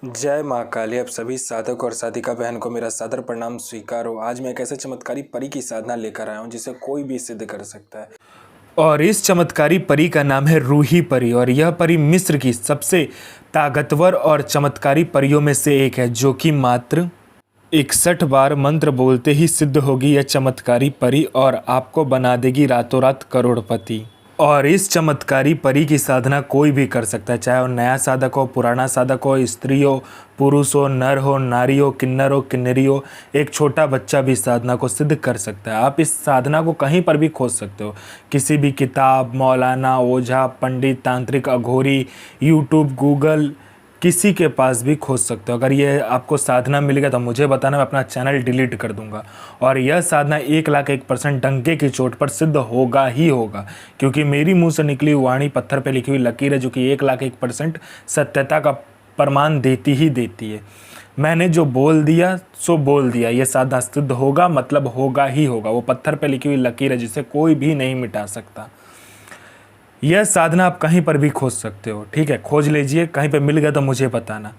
जय माँ काली। आप सभी साधक और साधिका बहन को मेरा सादर प्रणाम स्वीकार हो। आज मैं एक ऐसे चमत्कारी परी की साधना लेकर आया हूँ जिसे कोई भी सिद्ध कर सकता है। और इस चमत्कारी परी का नाम है रूही परी। और यह परी मिस्र की सबसे ताकतवर और चमत्कारी परियों में से एक है, जो कि मात्र 61 बार मंत्र बोलते ही सिद्ध होगी यह चमत्कारी परी और आपको बना देगी रातों रात करोड़पति। और इस चमत्कारी परी की साधना कोई भी कर सकता है, चाहे वो नया साधक हो, पुराना साधक हो, स्त्री हो, पुरुष हो, नर हो, नारी हो, किन्नर हो, किन्नरी हो, एक छोटा बच्चा भी साधना को सिद्ध कर सकता है। आप इस साधना को कहीं पर भी खोज सकते हो, किसी भी किताब, मौलाना, ओझा, पंडित, तांत्रिक, अघोरी, यूट्यूब, गूगल, किसी के पास भी खोज सकते हो। अगर ये आपको साधना मिलेगा तो मुझे बताना, मैं अपना चैनल डिलीट कर दूंगा। और यह साधना 1,01% डंके की चोट पर सिद्ध होगा ही होगा, क्योंकि मेरी मुंह से निकली वाणी पत्थर पे लिखी हुई लकीर है, जो कि 1,01% सत्यता का प्रमाण देती ही देती है। मैंने जो बोल दिया सो बोल दिया, यह साधना सिद्ध होगा मतलब होगा ही होगा। वो पत्थर पे लिखी हुई लकीर है जिसे कोई भी नहीं मिटा सकता। यह साधना आप कहीं पर भी खोज सकते हो, ठीक है, खोज लीजिए, कहीं पे मिल गया तो मुझे बताना।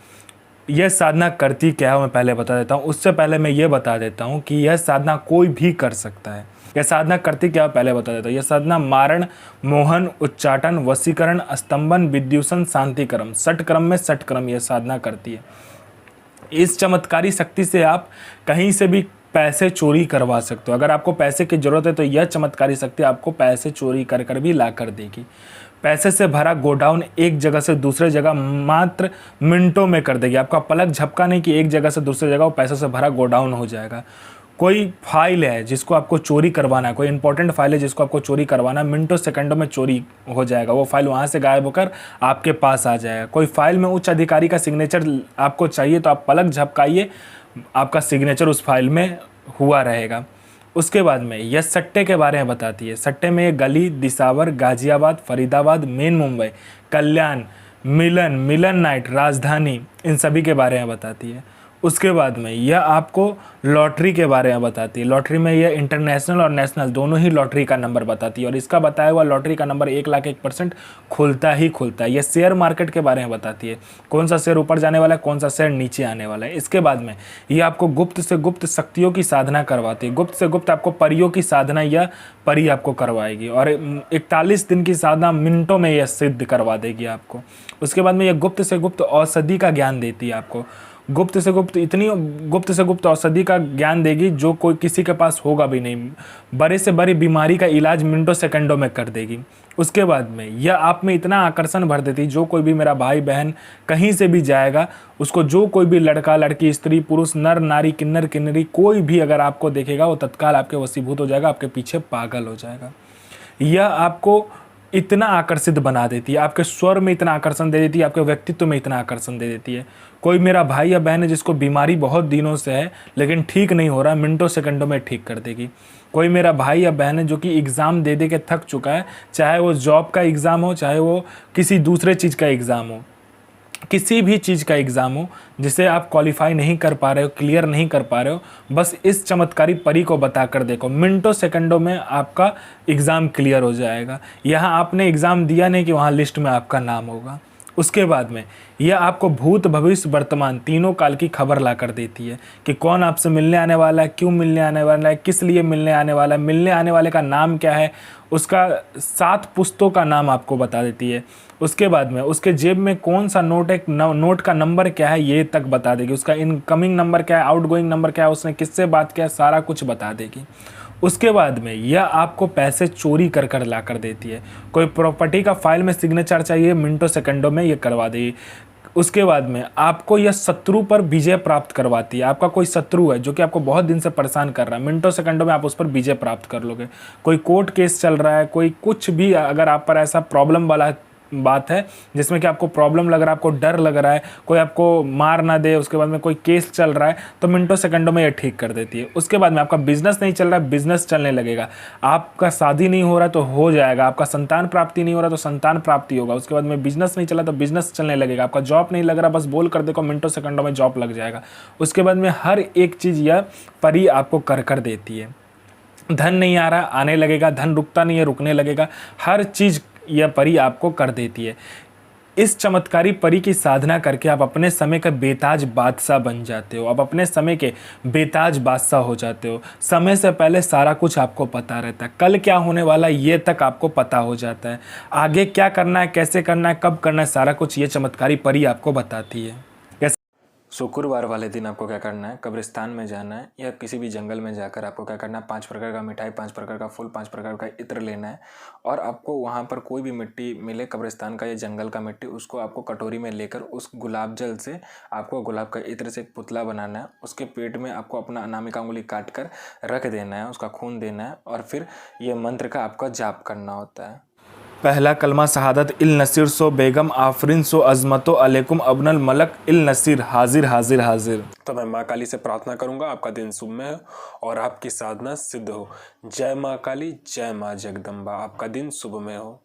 यह साधना करती क्या है मैं पहले बता देता हूँ। उससे पहले मैं ये बता देता हूँ कि यह साधना कोई भी कर सकता है। यह साधना करती क्या है पहले बता देता हूँ। यह साधना मारण, मोहन, उच्चाटन, वशीकरण, स्तंभन, विद्युषण, शांतिक्रम, 60 क्रम में 60 क्रम यह साधना करती है। इस चमत्कारी शक्ति से आप कहीं से भी पैसे चोरी करवा सकते हो। अगर आपको पैसे की ज़रूरत है तो यह चमत्कारी शक्ति आपको पैसे चोरी कर कर भी ला कर देगी। पैसे से भरा गोडाउन एक जगह से दूसरे जगह मात्र मिनटों में कर देगी। आपका पलक झपका नहीं कि एक जगह से दूसरी जगह वो पैसों से भरा गोडाउन हो जाएगा। कोई फाइल है जिसको आपको चोरी करवाना है, कोई इंपॉर्टेंट फाइल है जिसको आपको चोरी करवाना है, मिनटों सेकंडों में चोरी हो जाएगा। वो फाइल वहाँ से गायब होकर आपके पास आ जाएगा। कोई फाइल में उच्च अधिकारी का सिग्नेचर आपको चाहिए तो आप पलक झपकाइए, आपका सिग्नेचर उस फाइल में हुआ रहेगा। उसके बाद में यह सट्टे के बारे में बताती है। सट्टे में ये गली, दिसावर, गाजियाबाद, फरीदाबाद, मेन मुंबई, कल्याण, मिलन नाइट, राजधानी, इन सभी के बारे में बताती है। उसके बाद में यह आपको लॉटरी के बारे में बताती है। लॉटरी में यह इंटरनेशनल और नेशनल दोनों ही लॉटरी का नंबर बताती है, और इसका बताया हुआ लॉटरी का नंबर 1,01% खुलता ही खुलता है। यह शेयर मार्केट के बारे में बताती है, कौन सा शेयर ऊपर जाने वाला है, कौन सा शेयर नीचे आने वाला है। इसके बाद में यह आपको गुप्त से गुप्त शक्तियों की साधना करवाती है। गुप्त से गुप्त आपको परियों की साधना यह परी आपको करवाएगी, और 41 दिन की साधना मिनटों में यह सिद्ध करवा देगी आपको। उसके बाद में यह गुप्त से गुप्त औषधि का ज्ञान देती है आपको। गुप्त से गुप्त औषधि का ज्ञान देगी जो कोई किसी के पास होगा भी नहीं। बड़े से बड़ी बीमारी का इलाज मिनटों सेकंडों में कर देगी। उसके बाद में यह आप में इतना आकर्षण भर देती, जो कोई भी मेरा भाई बहन कहीं से भी जाएगा, उसको जो कोई भी लड़का लड़की, स्त्री पुरुष, नर नारी, किन्नर किन्नरी, कोई भी अगर आपको देखेगा वो तत्काल आपके वशीभूत हो जाएगा, आपके पीछे पागल हो जाएगा। यह आपको इतना आकर्षित बना देती है, आपके स्वर में इतना आकर्षण दे देती है, आपके व्यक्तित्व में इतना आकर्षण दे देती है। कोई मेरा भाई या बहन है जिसको बीमारी बहुत दिनों से है लेकिन ठीक नहीं हो रहा, मिनटों सेकंडों में ठीक कर देगी। कोई मेरा भाई या बहन है जो कि एग्ज़ाम दे दे के थक चुका है, चाहे वो जॉब का एग्ज़ाम हो, चाहे वो किसी दूसरे चीज़ का एग्ज़ाम हो, किसी भी चीज़ का एग्ज़ाम हो जिसे आप क्वालिफाई नहीं कर पा रहे हो, क्लियर नहीं कर पा रहे हो, बस इस चमत्कारी परी को बता कर देखो, मिनटों सेकंडों में आपका एग्ज़ाम क्लियर हो जाएगा। यहाँ आपने एग्ज़ाम दिया नहीं कि वहाँ लिस्ट में आपका नाम होगा। उसके बाद में यह आपको भूत भविष्य वर्तमान तीनों काल की खबर ला कर देती है कि कौन आपसे मिलने आने वाला है, क्यों मिलने आने वाला है, किस लिए मिलने आने वाला है, मिलने आने वाले का नाम क्या है, उसका 7 पुस्तों का नाम आपको बता देती है। उसके बाद में उसके जेब में कौन सा नोट है, नोट का नंबर क्या है ये तक बता देगी। उसका इनकमिंग नंबर क्या है, आउटगोइंग नंबर क्या है, उसने किससे बात किया, सारा कुछ बता देगी। उसके बाद में यह आपको पैसे चोरी कर कर ला कर देती है। कोई प्रॉपर्टी का फाइल में सिग्नेचर चाहिए, मिनटों सेकंडों में ये करवा देगी। उसके बाद में आपको यह शत्रु पर विजय प्राप्त करवाती है। आपका कोई शत्रु है जो कि आपको बहुत दिन से परेशान कर रहा है, मिनटों सेकंडों में आप उस पर विजय प्राप्त कर लोगे। कोई कोर्ट केस चल रहा है, कोई कुछ भी अगर आप पर ऐसा प्रॉब्लम वाला बात है जिसमें कि आपको प्रॉब्लम लग रहा है, आपको डर लग रहा है, कोई आपको मार ना दे, उसके बाद में कोई केस चल रहा है, तो मिनटों सेकंडों में ये ठीक कर देती है। उसके बाद में आपका बिजनेस नहीं चल रहा है, बिजनेस चलने लगेगा। आपका शादी नहीं हो रहा तो हो जाएगा, आपका संतान प्राप्ति नहीं हो रहा तो संतान प्राप्ति होगा। उसके बाद में बिजनेस नहीं चला तो बिजनेस चलने लगेगा। आपका जॉब नहीं लग रहा, बस बोल कर देखो, मिनटों सेकंडों में जॉब लग जाएगा। उसके बाद में हर एक चीज़ यह परी आपको कर कर देती है। धन नहीं आ रहा, आने लगेगा, धन रुकता नहीं है, रुकने लगेगा, हर चीज़ यह परी आपको कर देती है। इस चमत्कारी परी की साधना करके आप अपने समय का बेताज बादशाह बन जाते हो। आप अपने समय के बेताज बादशाह हो जाते हो। समय से पहले सारा कुछ आपको पता रहता है। कल क्या होने वाला है ये तक आपको पता हो जाता है। आगे क्या करना है, कैसे करना है, कब करना है, सारा कुछ ये चमत्कारी परी आपको बताती है। शुक्रवार वाले दिन आपको क्या करना है, कब्रिस्तान में जाना है या किसी भी जंगल में जाकर आपको क्या करना है, 5 प्रकार का मिठाई, 5 प्रकार का फूल, 5 प्रकार का इत्र लेना है। और आपको वहाँ पर कोई भी मिट्टी मिले, कब्रिस्तान का या जंगल का मिट्टी, उसको आपको कटोरी में लेकर उस गुलाब जल से आपको गुलाब का इत्र से एक पुतला बनाना है। उसके पेट में आपको अपना अनामिका अंगुली काट कर रख देना है, उसका खून देना है और फिर ये मंत्र का आपका जाप करना होता है। पहला कलमा शहादत इल नसीर सो बेगम आफरीन सो अजमतो अलैकुम अबनल मलक इल नसीर हाजिर हाजिर हाजिर। तो मैं माँ काली से प्रार्थना करूंगा आपका दिन शुभ में हो और आपकी साधना सिद्ध हो। जय माँ काली, जय माँ जगदम्बा। आपका दिन शुभ में हो।